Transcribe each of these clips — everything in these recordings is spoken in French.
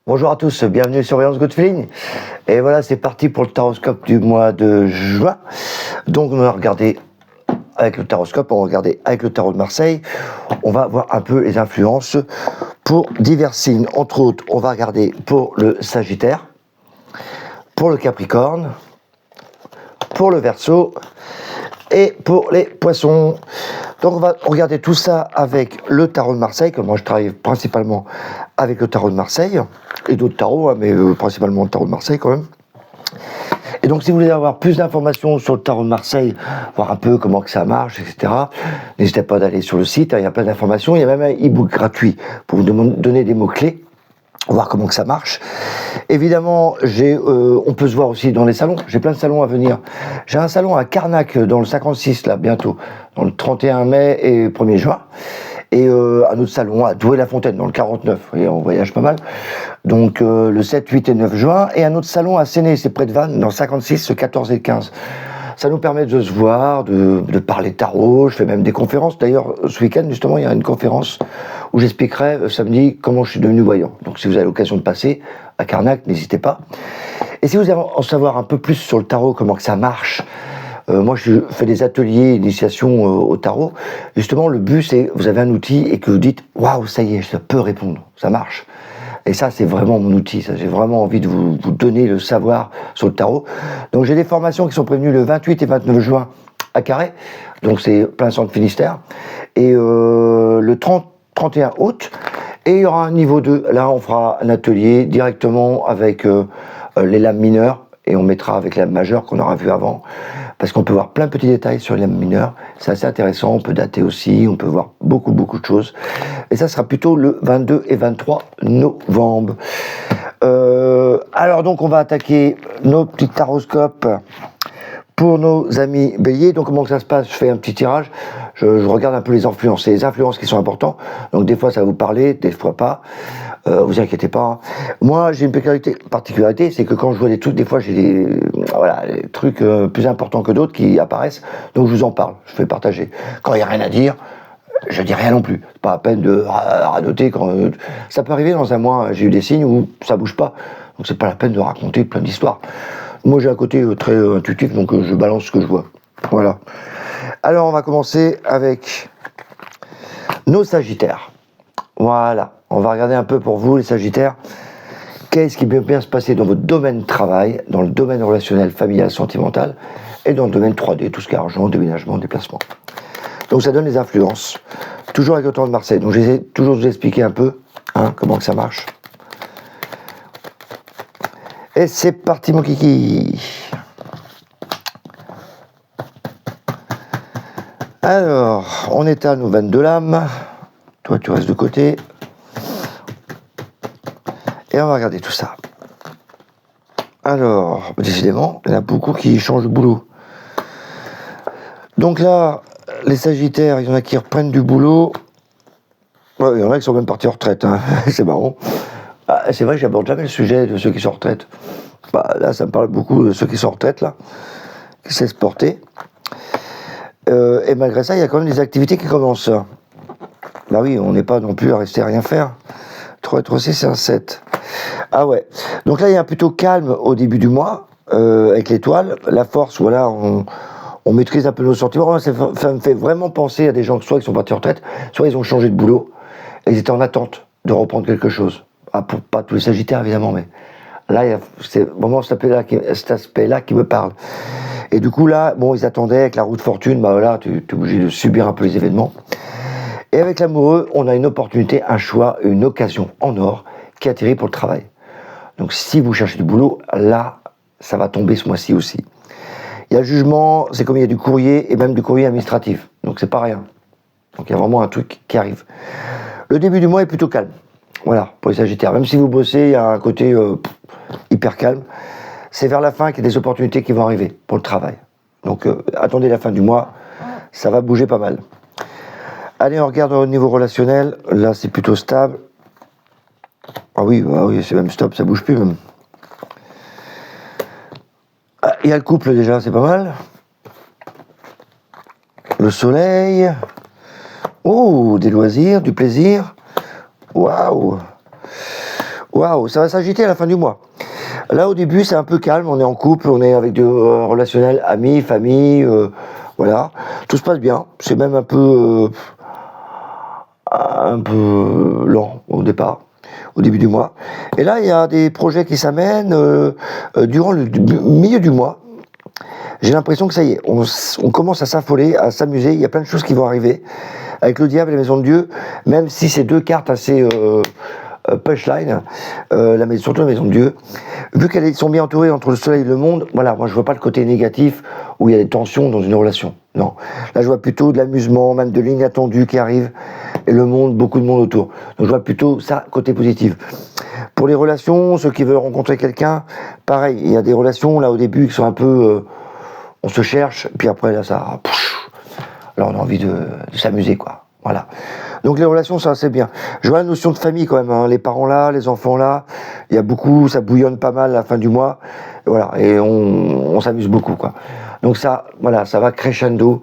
Bonjour à tous, bienvenue sur Surveillance Good Feeling. Et voilà, c'est parti pour le taroscope du mois de juin. Donc on va regarder avec le taroscope, on va regarder avec le tarot de Marseille. On va voir un peu les influences pour divers signes. Entre autres, on va regarder pour le Sagittaire, pour le Capricorne, pour le Verseau et pour les Poissons. Donc on va regarder tout ça avec le tarot de Marseille, comme moi je travaille principalement avec le tarot de Marseille, et d'autres tarots, mais principalement le tarot de Marseille quand même. Et donc si vous voulez avoir plus d'informations sur le tarot de Marseille, voir un peu comment que ça marche, etc., n'hésitez pas d'aller sur le site, il y a plein d'informations, il y a même un e-book gratuit pour vous donner des mots-clés, voir comment que ça marche. Évidemment, on peut se voir aussi dans les salons. J'ai plein de salons à venir. J'ai un salon à Carnac dans le 56, là, bientôt, dans le 31 mai et 1er juin. Et un autre salon à Douai-la-Fontaine, dans le 49. Vous voyez, on voyage pas mal. Donc, le 7, 8 et 9 juin. Et un autre salon à Séné, c'est près de Vannes, dans le 56, le 14 et le 15. Ça nous permet de se voir, de parler tarot. Je fais même des conférences. D'ailleurs, ce week-end, justement, il y a une conférence où j'expliquerai samedi comment je suis devenu voyant. Donc, si vous avez l'occasion de passer à Carnac, n'hésitez pas. Et si vous avez en savoir un peu plus sur le tarot, comment que ça marche, moi, je fais des ateliers, initiation au tarot. Justement, le but, c'est vous avez un outil et que vous dites « Waouh, ça y est, je peux répondre, ça marche ». Et ça, c'est vraiment mon outil. Ça, j'ai vraiment envie de vous donner le savoir sur le tarot. Donc, j'ai des formations qui sont prévenues le 28 et 29 juin à Carré. Donc, c'est plein centre Finistère. Et le 31 août. Et il y aura un niveau 2. Là, on fera un atelier directement avec les lames mineures. Et on mettra avec les lames majeures qu'on aura vu avant. Parce qu'on peut voir plein de petits détails sur les lames mineures. C'est assez intéressant. On peut dater aussi. On peut voir beaucoup de choses. Et ça sera plutôt le 22 et 23 novembre. Alors donc, on va attaquer nos petits taroscopes pour nos amis béliers. Donc, comment que ça se passe? Je fais un petit tirage. Je regarde un peu les influences. C'est les influences qui sont importantes. Donc, des fois, ça va vous parler, des fois pas. Vous inquiétez pas. Moi, j'ai une particularité, c'est que quand je vois des trucs, des fois, j'ai des trucs plus importants que d'autres qui apparaissent. Donc, je vous en parle. Je fais partager. Quand il n'y a rien à dire, je dis rien non plus. C'est pas la peine de radoter. Ça peut arriver dans un mois. J'ai eu des signes où ça bouge pas. Donc, c'est pas la peine de raconter plein d'histoires. Moi, j'ai un côté très intuitif, donc je balance ce que je vois. Voilà. Alors, on va commencer avec nos Sagittaires. Voilà. On va regarder un peu pour vous, les Sagittaires. Qu'est-ce qui peut bien se passer dans votre domaine de travail, dans le domaine relationnel, familial, sentimental, et dans le domaine 3D, tout ce qui est argent, déménagement, déplacement. Donc, ça donne les influences. Toujours avec le tarot de Marseille. Donc, j'essaie toujours de vous expliquer un peu comment que ça marche. Et c'est parti, mon kiki. Alors, on étale nos 22 lames. Toi, tu restes de côté. Et on va regarder tout ça. Alors, décidément, il y en a beaucoup qui changent de boulot. Donc là, les Sagittaires, il y en a qui reprennent du boulot. Ouais, il y en a qui sont même partis en retraite. C'est marrant. C'est vrai que j'aborde jamais le sujet de ceux qui sont en retraite. Là, ça me parle beaucoup de ceux qui sont en retraite, là, qui cessent de porter. Et malgré ça, il y a quand même des activités qui commencent. Bah oui, on n'est pas non plus à rester à rien faire. 3 et 3, c'est un 7. Ah ouais. Donc là, il y a un plutôt calme au début du mois, avec l'étoile. La force, voilà, on maîtrise un peu nos sentiments. Ça me fait vraiment penser à des gens, soit qui sont partis en retraite, soit ils ont changé de boulot, et ils étaient en attente de reprendre quelque chose. Pour pas tous les Sagittaires, évidemment, mais là, c'est vraiment cet aspect-là qui me parle. Et du coup, là, bon, ils attendaient avec la roue de fortune, voilà, tu es obligé de subir un peu les événements. Et avec l'amoureux, on a une opportunité, un choix, une occasion en or qui atterrit pour le travail. Donc, si vous cherchez du boulot, là, ça va tomber ce mois-ci aussi. Il y a le jugement, c'est comme il y a du courrier et même du courrier administratif. Donc, c'est pas rien. Donc, il y a vraiment un truc qui arrive. Le début du mois est plutôt calme. Voilà, pour les Sagittaires. Même si vous bossez, il y a un côté hyper calme. C'est vers la fin qu'il y a des opportunités qui vont arriver pour le travail. Donc, attendez la fin du mois, ça va bouger pas mal. Allez, on regarde au niveau relationnel. Là, c'est plutôt stable. Ah oui, c'est même stop, ça bouge plus même. Il y a le couple déjà, c'est pas mal. Le soleil. Oh, des loisirs, du plaisir. Waouh. Waouh, ça va s'agiter à la fin du mois. Là, au début, c'est un peu calme. On est en couple, on est avec du relationnel, amis, famille, voilà. Tout se passe bien. C'est même un peu lent au départ, au début du mois. Et là, il y a des projets qui s'amènent durant le milieu du mois. J'ai l'impression que ça y est, on commence à s'affoler, à s'amuser. Il y a plein de choses qui vont arriver avec le diable et la maison de Dieu, même si c'est deux cartes assez punchline, surtout la maison de Dieu. Vu qu'elles sont bien entourées entre le soleil et le monde, voilà, moi je vois pas le côté négatif où il y a des tensions dans une relation. Non, là je vois plutôt de l'amusement, même de l'inattendu qui arrive, et le monde, beaucoup de monde autour. Donc je vois plutôt ça, côté positif. Pour les relations, ceux qui veulent rencontrer quelqu'un, pareil, il y a des relations là au début qui sont un peu... on se cherche, puis après là ça... alors on a envie de s'amuser quoi. Voilà. Donc les relations, ça c'est bien. Je vois la notion de famille quand même, hein. Les parents là, les enfants là, il y a beaucoup, ça bouillonne pas mal à la fin du mois. Et voilà, et on s'amuse beaucoup quoi. Donc ça, voilà, ça va crescendo.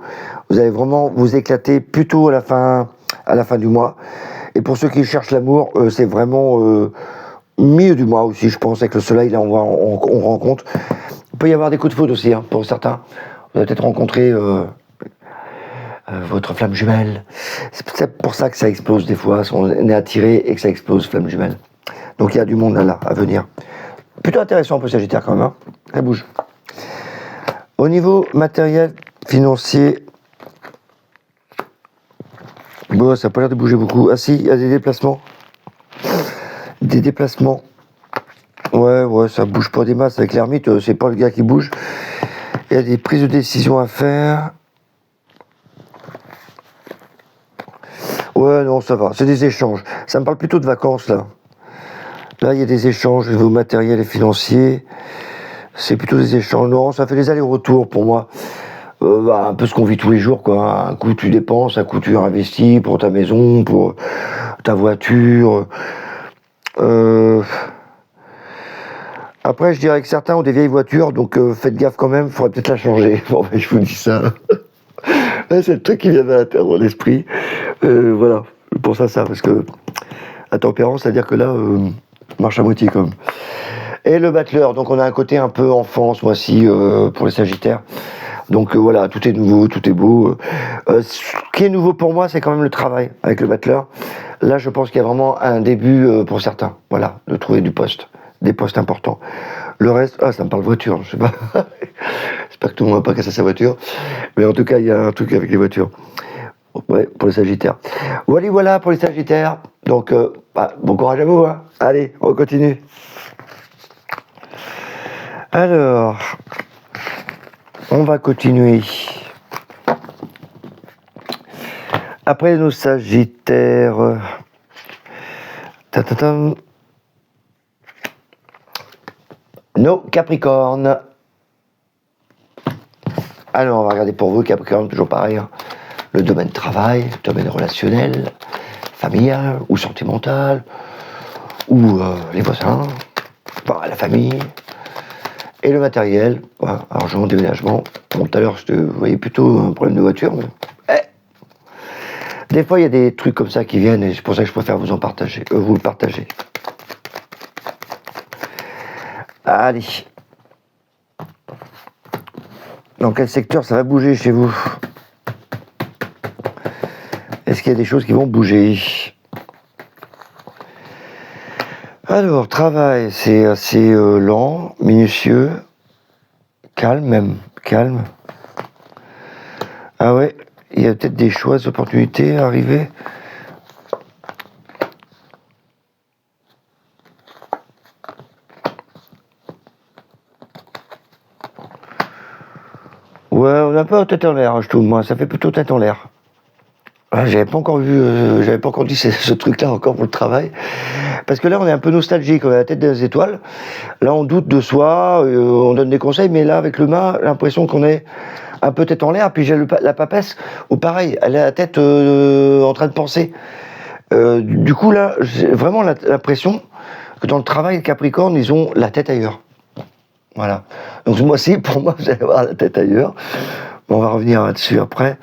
Vous allez vraiment vous éclater plutôt à la fin du mois. Et pour ceux qui cherchent l'amour, c'est vraiment milieu du mois aussi, je pense, avec le soleil là, on rencontre. Il peut y avoir des coups de foudre aussi, hein, pour certains. Vous allez peut-être rencontrer votre flamme jumelle. C'est peut-être pour ça que ça explose des fois. On est attiré et que ça explose, flamme jumelle. Donc il y a du monde là à venir. Plutôt intéressant un peu Sagittaire quand même. Hein. Ça bouge. Au niveau matériel, financier, bon, ça n'a pas l'air de bouger beaucoup. Ah si, il y a des déplacements. Des déplacements. Ouais, ça bouge pas des masses. Avec l'ermite, c'est pas le gars qui bouge. Il y a des prises de décision à faire. Ouais, non, ça va. C'est des échanges. Ça me parle plutôt de vacances, là. Là, il y a des échanges au niveau matériel et financier. C'est plutôt des échanges. Non, ça fait des allers-retours pour moi. Un peu ce qu'on vit tous les jours, quoi. Un coup, tu dépenses, un coup, tu investis pour ta maison, pour ta voiture. Après, je dirais que certains ont des vieilles voitures, donc faites gaffe quand même, il faudrait peut-être la changer. Bon, ben, je vous dis ça. C'est le truc qui vient à la terre dans l'esprit. Voilà, pour ça, parce que la tempérance, c'est-à-dire que là, marche à moitié comme. Et le battleur, donc on a un côté un peu enfant ce mois-ci pour les Sagittaires. Donc voilà, tout est nouveau, tout est beau. Ce qui est nouveau pour moi, c'est quand même le travail avec le battleur. Là, je pense qu'il y a vraiment un début pour certains, voilà, de trouver des postes importants. Le reste, ça me parle voiture, je sais pas. J'espère que tout le monde va pas casser sa voiture. Mais en tout cas, il y a un truc avec les voitures. Ouais, pour les Sagittaires. Voilà pour les Sagittaires. Donc, bon courage à vous. Hein. Allez, on continue. Alors, on va continuer. Après nos Sagittaires, nos Capricornes. Alors, on va regarder pour vous, Capricorne, toujours pareil. Hein. Le domaine travail, le domaine relationnel, familial ou sentimental, ou les voisins, la famille, et le matériel, argent, déménagement. Bon, tout à l'heure, vous voyez plutôt un problème de voiture, mais... Des fois, il y a des trucs comme ça qui viennent, et c'est pour ça que je préfère vous le partager. Allez. Dans quel secteur ça va bouger chez vous? Est-ce qu'il y a des choses qui vont bouger? Alors, travail, c'est assez lent, minutieux, calme. Ah ouais, il y a peut-être des choix, des opportunités à arriver. Ouais, on a un peu tête en l'air, je trouve, moi, ça fait plutôt tête en l'air. J'avais pas encore dit ce truc-là encore pour le travail. Parce que là, on est un peu nostalgique, on a la tête des étoiles. Là, on doute de soi, on donne des conseils, mais là, avec le mât, j'ai l'impression qu'on est un peu tête en l'air. Puis j'ai la papesse, où pareil, elle a la tête en train de penser. Du coup, là, j'ai vraiment l'impression que dans le travail, les Capricornes, ils ont la tête ailleurs. Voilà. Donc ce mois-ci, pour moi, vous allez avoir la tête ailleurs. Bon, on va revenir là-dessus après.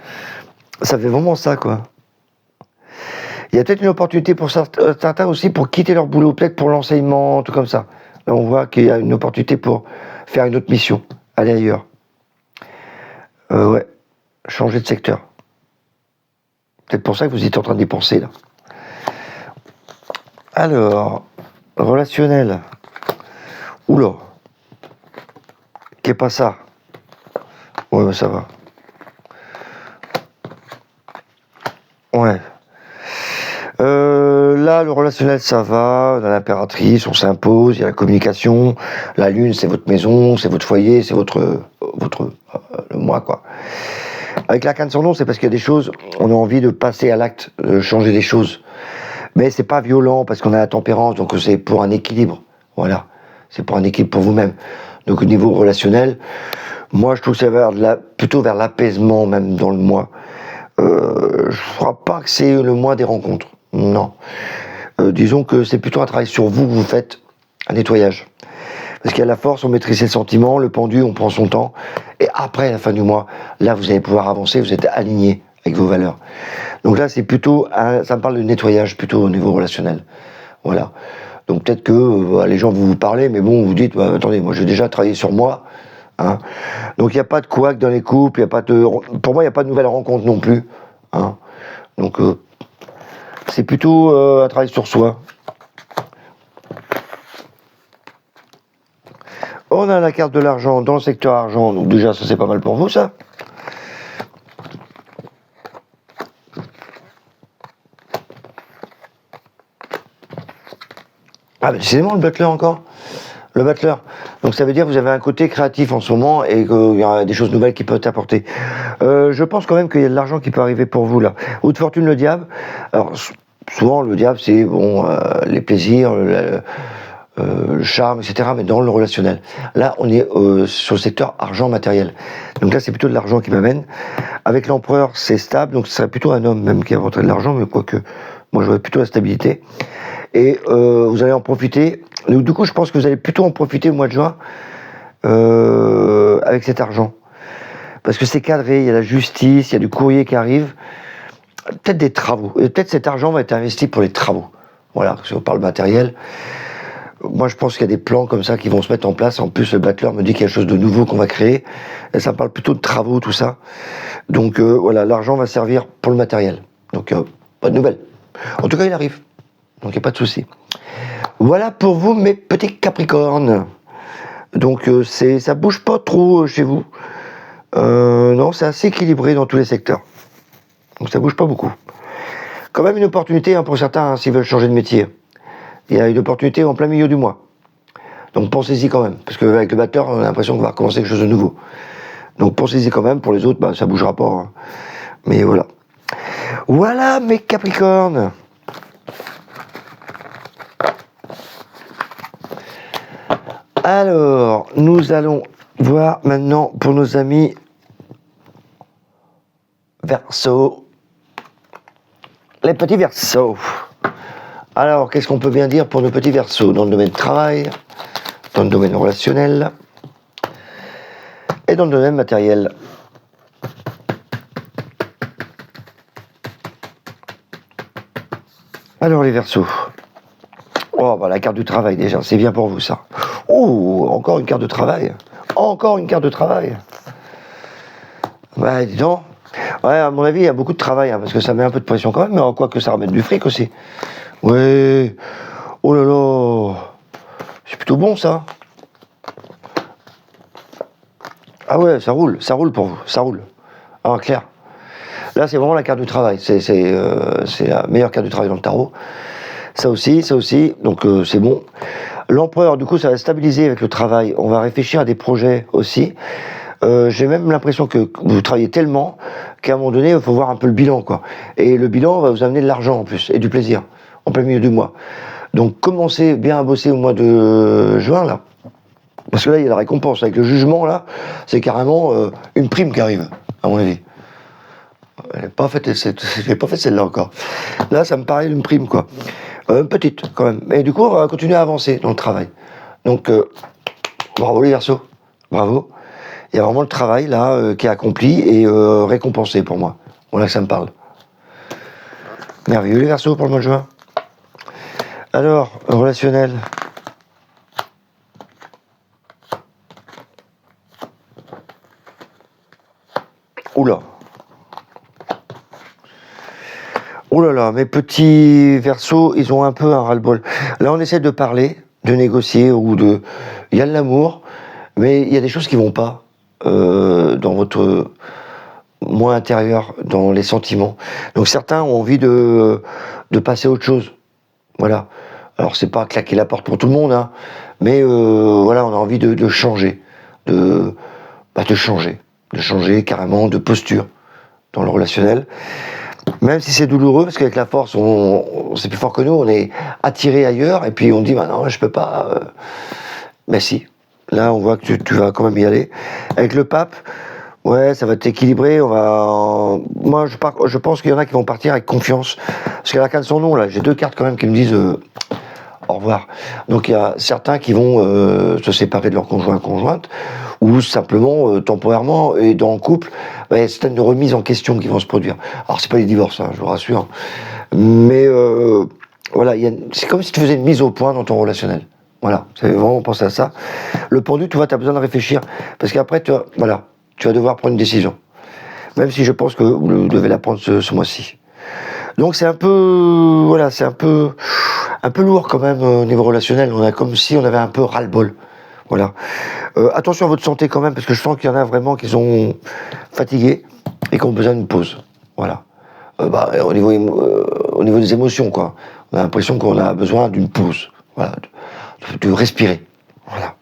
Ça fait vraiment ça, quoi. Il y a peut-être une opportunité pour certains aussi pour quitter leur boulot, peut-être pour l'enseignement, tout comme ça. Là, on voit qu'il y a une opportunité pour faire une autre mission, aller ailleurs. Ouais, changer de secteur. Peut-être pour ça que vous êtes en train d'y penser, là. Alors, relationnel. Oula. Qu'est pas ça? Ouais, bah ça va. Ouais. Là, le relationnel, ça va. On a l'impératrice, on s'impose, il y a la communication. La lune, c'est votre maison, c'est votre foyer, c'est le moi, quoi. Avec l'arcane sans nom, c'est parce qu'il y a des choses, on a envie de passer à l'acte, de changer des choses. Mais c'est pas violent parce qu'on a la tempérance, donc c'est pour un équilibre. Voilà. C'est pour un équilibre pour vous-même. Donc au niveau relationnel, moi je trouve que c'est plutôt vers l'apaisement même dans le moi. Je crois pas que c'est le mois des rencontres. Non. Disons que c'est plutôt un travail sur vous que vous faites, un nettoyage. Parce qu'il y a la force, on maîtrise ses sentiments, le pendu, on prend son temps. Et après, à la fin du mois, là, vous allez pouvoir avancer, vous êtes aligné avec vos valeurs. Donc là, c'est plutôt, ça me parle de nettoyage plutôt au niveau relationnel. Voilà. Donc peut-être que les gens vous parlez, mais bon, vous dites, bah, attendez, moi j'ai déjà travaillé sur moi. Hein. Donc il n'y a pas de couac dans les couples, pour moi, il n'y a pas de nouvelles rencontres non plus. Hein. Donc c'est plutôt un travail sur soi. On a la carte de l'argent dans le secteur argent, donc déjà ça c'est pas mal pour vous ça. Ah ben décidément le butler encore. Le butler. Donc ça veut dire que vous avez un côté créatif en ce moment et qu'il y a des choses nouvelles qui peuvent t'apporter. Je pense quand même qu'il y a de l'argent qui peut arriver pour vous là. Ou de fortune le diable. Alors souvent le diable c'est bon les plaisirs, le charme, etc. mais dans le relationnel. Là on est sur le secteur argent matériel. Donc là c'est plutôt de l'argent qui m'amène. Avec l'empereur c'est stable, donc ce serait plutôt un homme même qui apporterait de l'argent, mais quoique moi je vois plutôt la stabilité. Et vous allez en profiter. Donc, du coup, je pense que vous allez plutôt en profiter au mois de juin avec cet argent. Parce que c'est cadré, il y a la justice, il y a du courrier qui arrive. Peut-être des travaux. Et peut-être cet argent va être investi pour les travaux. Voilà, si on parle matériel. Moi, je pense qu'il y a des plans comme ça qui vont se mettre en place. En plus, le butler me dit qu'il y a quelque chose de nouveau qu'on va créer. Et ça me parle plutôt de travaux, tout ça. Donc, voilà, l'argent va servir pour le matériel. Donc, pas de nouvelles. En tout cas, il arrive. Donc il n'y a pas de souci. Voilà pour vous mes petits Capricornes. Donc ça bouge pas trop chez vous. Non, c'est assez équilibré dans tous les secteurs. Donc ça bouge pas beaucoup. Quand même une opportunité pour certains s'ils veulent changer de métier. Il y a une opportunité en plein milieu du mois. Donc pensez-y quand même. Parce qu'avec le batteur, on a l'impression qu'on va recommencer quelque chose de nouveau. Donc pensez-y quand même. Pour les autres, ça bougera pas. Hein. Mais voilà. Voilà mes Capricornes. Alors, nous allons voir maintenant pour nos amis Verseau. Les petits Verseaux. Alors, qu'est-ce qu'on peut bien dire pour nos petits Verseaux dans le domaine travail, dans le domaine relationnel et dans le domaine matériel. Alors, les Verseaux. Oh, bah, la carte du travail déjà, c'est bien pour vous ça. Oh, encore une carte de travail. Encore une carte de travail. Ouais, dis donc. Ouais, à mon avis, il y a beaucoup de travail, parce que ça met un peu de pression quand même, mais quoi que ça ramène du fric aussi. Ouais. Oh là là. C'est plutôt bon ça. Ah ouais, ça roule pour vous, ça roule. Ah, clair. Là, c'est vraiment la carte du travail. C'est la meilleure carte du travail dans le tarot. Ça aussi, donc c'est bon. L'empereur, du coup, ça va stabiliser avec le travail. On va réfléchir à des projets aussi. J'ai même l'impression que vous travaillez tellement qu'à un moment donné, il faut voir un peu le bilan, quoi. Et le bilan va vous amener de l'argent en plus, et du plaisir, en plein milieu du mois. Donc commencez bien à bosser au mois de juin, là. Parce que là, il y a la récompense. Avec le jugement, là, c'est carrément une prime qui arrive, à mon avis. Elle n'est pas faite celle-là encore. Là, ça me paraît une prime, quoi. Petite, quand même. Et du coup, on va continuer à avancer dans le travail. Donc, bravo les Verseaux. Bravo. Il y a vraiment le travail, là, qui est accompli et récompensé pour moi. Voilà que ça me parle. Merveilleux les Verseaux pour le mois de juin. Alors, relationnel. Oula. Oh là là, mes petits Verseaux, ils ont un peu un ras-le-bol. Là, on essaie de parler, de négocier, ou de... Il y a de l'amour, mais il y a des choses qui vont pas dans votre moi intérieur, dans les sentiments. Donc certains ont envie de passer à autre chose. Voilà. Alors c'est pas claquer la porte pour tout le monde, hein, mais voilà, on a envie de changer, de changer carrément de posture dans le relationnel. Même si c'est douloureux, parce qu'avec la force, c'est plus fort que nous, on est attiré ailleurs, et puis on dit, bah non, je peux pas. Mais si, là on voit que tu vas quand même y aller. Avec le pape, ouais, ça va t'équilibrer, Moi, je pense qu'il y en a qui vont partir avec confiance, parce qu'à la carte de son nom, là, j'ai 2 cartes quand même qui me disent au revoir. Donc il y a certains qui vont se séparer de leur conjointe, ou simplement, temporairement, et dans le couple, il y a certaines remises en question qui vont se produire. Alors c'est pas les divorces, hein, je vous rassure, mais voilà, c'est comme si tu faisais une mise au point dans ton relationnel. Voilà, c'est vraiment penser à ça. Le pendu, tu vois, tu as besoin de réfléchir, parce qu'après, tu vas devoir prendre une décision. Même si je pense que vous devez la prendre ce mois-ci. Donc c'est un peu, voilà, c'est un peu lourd quand même au niveau relationnel. On a comme si on avait un peu ras-le-bol. Voilà. Attention à votre santé quand même, parce que je sens qu'il y en a vraiment qui sont fatigués et qui ont besoin d'une pause. Voilà. Au niveau des émotions, quoi. On a l'impression qu'on a besoin d'une pause. Voilà. De respirer. Voilà.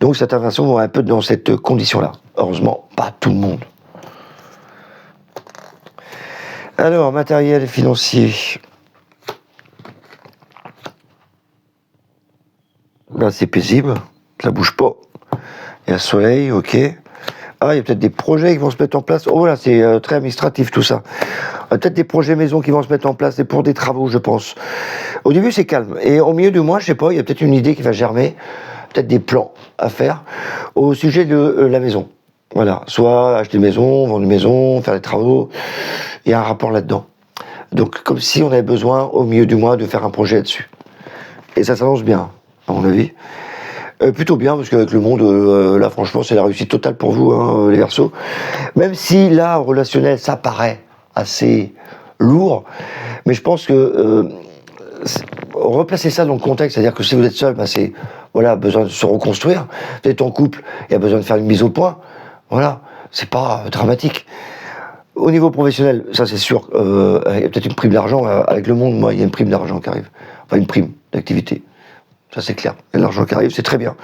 Donc cette intervention va un peu dans cette condition-là. Heureusement, pas tout le monde. Alors, matériel et financier. Là, c'est paisible, ça bouge pas. Il y a le soleil, ok. Ah, il y a peut-être des projets qui vont se mettre en place. Oh là, c'est très administratif tout ça. Peut-être des projets maison qui vont se mettre en place, et pour des travaux, je pense. Au début, c'est calme. Et au milieu du mois, je sais pas, il y a peut-être une idée qui va germer, peut-être des plans à faire au sujet de la maison. Voilà, soit acheter une maison, vendre une maison, faire des travaux. Il y a un rapport là-dedans. Donc, comme si on avait besoin, au milieu du mois, de faire un projet là-dessus. Et ça s'annonce bien, à mon avis. Plutôt bien, parce qu'avec le monde, là, franchement, c'est la réussite totale pour vous, hein, les Verseaux. Même si, là, relationnel, ça paraît assez lourd, mais je pense que replacer ça dans le contexte, c'est-à-dire que si vous êtes seul, c'est, voilà, besoin de se reconstruire. Vous êtes en couple, il y a besoin de faire une mise au point. Voilà, c'est pas dramatique. Au niveau professionnel, ça c'est sûr, il y a peut-être une prime d'argent. Avec le monde, moi, il y a une prime d'argent qui arrive. Enfin, une prime d'activité. Ça c'est clair. Il y a de l'argent qui arrive, c'est très bien.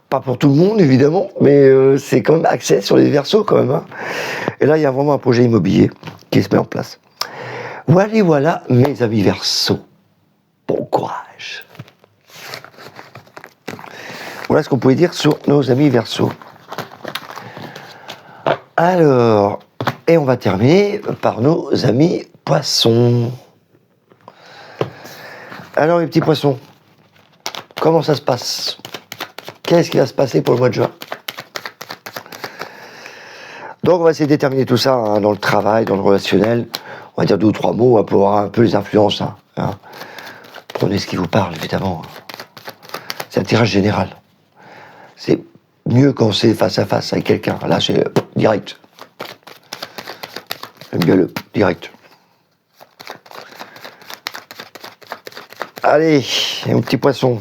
Pas pour tout le monde, évidemment, mais c'est quand même axé sur les Verseaux, quand même. Hein. Et là, il y a vraiment un projet immobilier qui se met en place. Voilà, mes amis Verseaux. Bon courage. Voilà ce qu'on pouvait dire sur nos amis Verseaux. Alors, et on va terminer par nos amis Poissons. Alors, les petits poissons, comment ça se passe? Qu'est-ce qui va se passer pour le mois de juin? Donc, on va essayer de déterminer tout ça dans le travail, dans le relationnel. On va dire 2 ou 3 mots pour voir un peu les influences. Hein. Prenez ce qui vous parle, évidemment. C'est un tirage général. C'est mieux quand c'est face à face avec quelqu'un. Là, c'est direct. J'aime bien le direct. Allez, un petit poisson.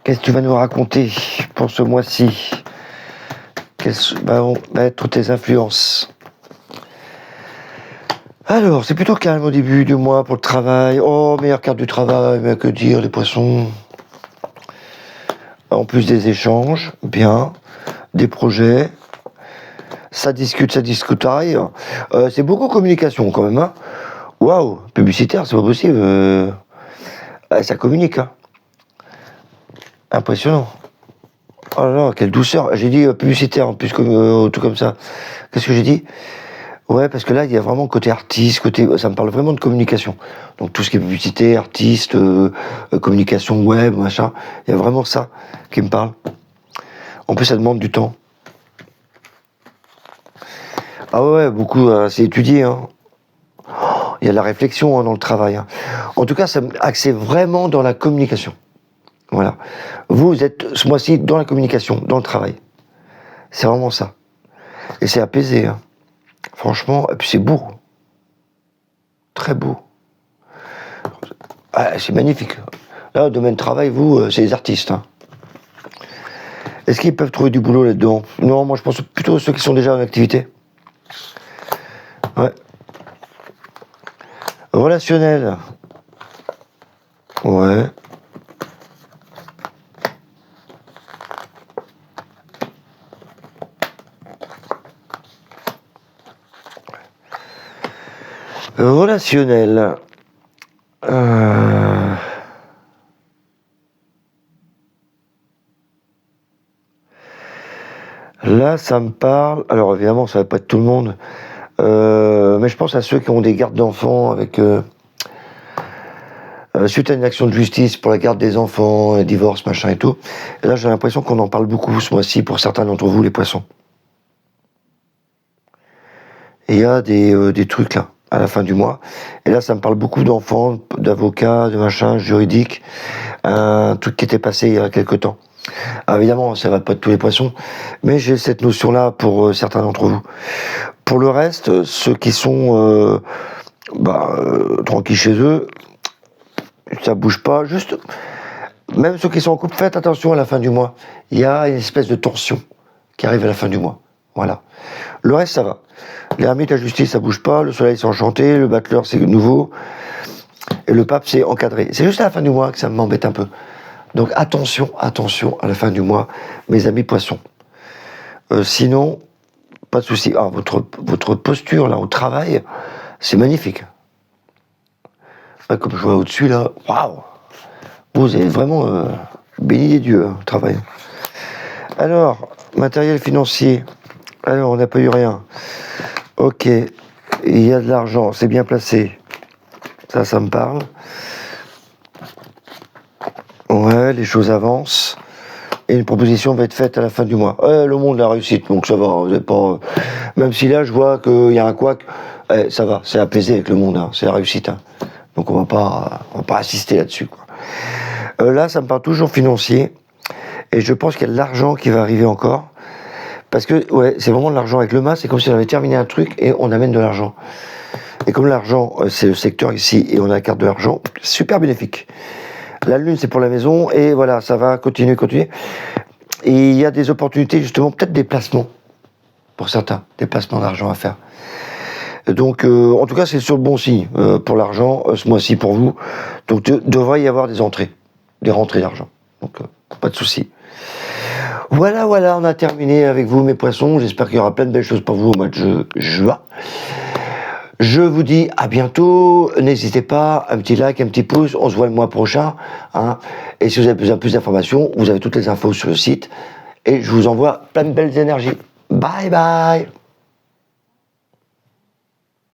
Qu'est-ce que tu vas nous raconter pour ce mois-ci? Quelles vont être tes influences? Alors, c'est plutôt calme au début du mois pour le travail. Oh, meilleure carte du travail, mais que dire, les poissons. En plus des échanges, bien. Des projets. Ça discute. C'est beaucoup communication quand même. Hein. Waouh, publicitaire, c'est pas possible. Ça communique. Hein. Impressionnant. Oh là là, quelle douceur. J'ai dit publicitaire en plus, tout comme ça. Qu'est-ce que j'ai dit? Ouais, parce que là, il y a vraiment côté artiste, ça me parle vraiment de communication. Donc tout ce qui est publicité, artiste, communication web, machin, il y a vraiment ça qui me parle. En plus, ça demande du temps. Ah ouais, beaucoup, c'est étudié. Hein. Il y a de la réflexion dans le travail. Hein. En tout cas, ça axé vraiment dans la communication. Voilà. Vous êtes ce mois-ci dans la communication, dans le travail. C'est vraiment ça. Et c'est apaisé. Hein. Franchement, et puis c'est beau. Très beau. Ah, c'est magnifique. Là, au domaine travail, vous, c'est les artistes. Hein. Est-ce qu'ils peuvent trouver du boulot là-dedans? Non, moi je pense plutôt ceux qui sont déjà en activité. Ouais. Relationnel. Ouais. Relationnel. Là, ça me parle. Alors évidemment, ça va pas être tout le monde. Mais je pense à ceux qui ont des gardes d'enfants avec suite à une action de justice pour la garde des enfants, un divorce, machin et tout. Et là, j'ai l'impression qu'on en parle beaucoup ce mois-ci pour certains d'entre vous, les poissons. Et il y a des trucs là, à la fin du mois. Et là, ça me parle beaucoup d'enfants, d'avocats, de machin, juridiques. Un truc qui était passé il y a quelque temps. Alors évidemment, ça va pas de tous les poissons, mais j'ai cette notion-là pour certains d'entre vous. Pour le reste, ceux qui sont tranquilles chez eux, ça bouge pas. Juste, même ceux qui sont en couple, faites attention à la fin du mois. Il y a une espèce de tension qui arrive à la fin du mois. Voilà. Le reste, ça va. L'ermite, la justice, ça bouge pas. Le soleil, c'est enchanté. Le battleur, c'est nouveau. Et le pape, c'est encadré. C'est juste à la fin du mois que ça m'embête un peu. Donc attention à la fin du mois, mes amis poissons. Sinon, pas de souci. Ah, votre posture là au travail, c'est magnifique. Ah, comme je vois au-dessus là, waouh! Vous êtes vraiment béni des dieux au travail. Alors, matériel financier. Alors, on n'a pas eu rien. Ok, il y a de l'argent, c'est bien placé. Ça me parle. Ouais, les choses avancent. Et une proposition va être faite à la fin du mois. Le monde de la réussite, donc ça va. Vous n'êtes pas, même si là, je vois qu'il y a un couac, ça va, c'est apaisé avec le monde, hein, c'est la réussite. Hein. Donc on va pas assister là-dessus. Quoi. Là, ça me parle toujours financier. Et je pense qu'il y a de l'argent qui va arriver encore. Parce que, ouais, c'est vraiment de l'argent avec le mât, c'est comme si on avait terminé un truc et on amène de l'argent. Et comme l'argent, c'est le secteur ici, et on a la carte de l'argent, super bénéfique. La lune, c'est pour la maison, et voilà, ça va continuer. Et il y a des opportunités, justement, peut-être des placements, pour certains, des placements d'argent à faire. Donc, en tout cas, c'est sur le bon signe pour l'argent, ce mois-ci pour vous. Donc, devrait y avoir des rentrées d'argent. Donc, pas de souci. Voilà, on a terminé avec vous, mes poissons. J'espère qu'il y aura plein de belles choses pour vous au mois de juin. Je vous dis à bientôt. N'hésitez pas, un petit like, un petit pouce. On se voit le mois prochain. Hein. Et si vous avez besoin de plus d'informations, vous avez toutes les infos sur le site. Et je vous envoie plein de belles énergies. Bye bye.